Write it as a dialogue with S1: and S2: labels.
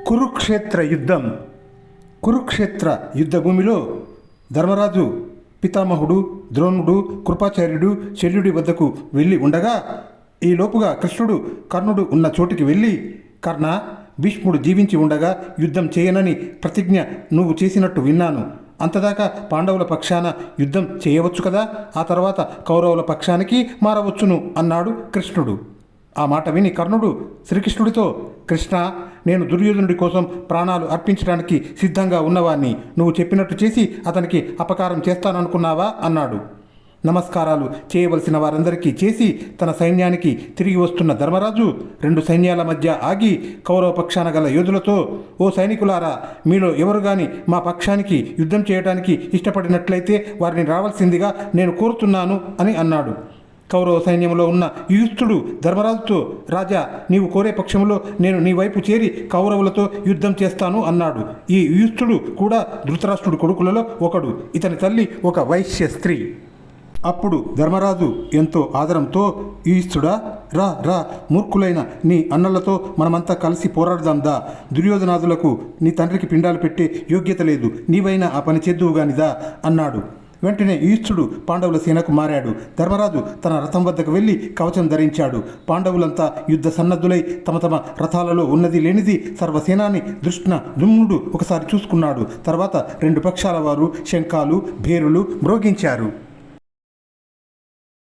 S1: కురుక్షేత్ర యుద్ధం. కురుక్షేత్ర యుద్ధభూమిలో ధర్మరాజు పితామహుడు ద్రోణుడు కృపాచార్యుడు శల్యుడి వద్దకు వెళ్ళి ఉండగా ఈలోపుగా కృష్ణుడు కర్ణుడు ఉన్న చోటికి వెళ్ళి, కర్ణ, భీష్ముడు జీవించి ఉండగా యుద్ధం చేయనని ప్రతిజ్ఞ నువ్వు చేసినట్టు విన్నాను. అంతదాకా పాండవుల పక్షాన యుద్ధం చేయవచ్చు కదా, ఆ తర్వాత కౌరవుల పక్షానికి మారవచ్చును అన్నాడు కృష్ణుడు. ఆ మాట విని కర్ణుడు శ్రీకృష్ణుడితో, కృష్ణ, నేను దుర్యోధనుడి కోసం ప్రాణాలు అర్పించడానికి సిద్ధంగా ఉన్నవాణ్ణి. నువ్వు చెప్పినట్టు చేసి అతనికి అపకారం చేస్తాననుకున్నావా అన్నాడు. నమస్కారాలు చేయవలసిన వారందరికీ చేసి తన సైన్యానికి తిరిగి వస్తున్న ధర్మరాజు రెండు సైన్యాల మధ్య ఆగి కౌరవ పక్షాన గల యోధులతో, ఓ సైనికులారా, మీలో ఎవరు గాని మా పక్షానికి యుద్ధం చేయడానికి ఇష్టపడినట్లయితే వారిని రావాల్సిందిగా నేను కోరుతున్నాను అని అన్నాడు. కౌరవ సైన్యంలో ఉన్న యుయుత్సుడు ధర్మరాజుతో, రాజా, నీవు కోరే పక్షంలో నేను నీ వైపు చేరి కౌరవులతో యుద్ధం చేస్తాను అన్నాడు. ఈ యుయుత్సుడు కూడా ధృతరాష్ట్రుడి కొడుకులలో ఒకడు. ఇతని తల్లి ఒక వైశ్య స్త్రీ. అప్పుడు ధర్మరాజు ఎంతో ఆదరంతో, యుయుత్సుడా, రా రా, మూర్ఖులైన నీ అన్నలతో మనమంతా కలిసి పోరాడదాందా. దుర్యోధనాదులకు నీ తండ్రికి పిండాలు పెట్టే యోగ్యత లేదు, నీవైనా ఆ పని చేద్దువుగానిదా అన్నాడు. వెంటనే యుయుత్సుడు పాండవుల సేనకు మారాడు. ధర్మరాజు తన రథం వద్దకు వెళ్ళి కవచం ధరించాడు. పాండవులంతా యుద్ధ సన్నద్ధులై తమ తమ రథాలలో ఉన్నది లేనిది సర్వసేనాని దృష్టిన దుమ్ముడు ఒకసారి చూసుకున్నాడు. తర్వాత రెండు పక్షాల వారు శంఖాలు భేరులు మ్రోగించారు.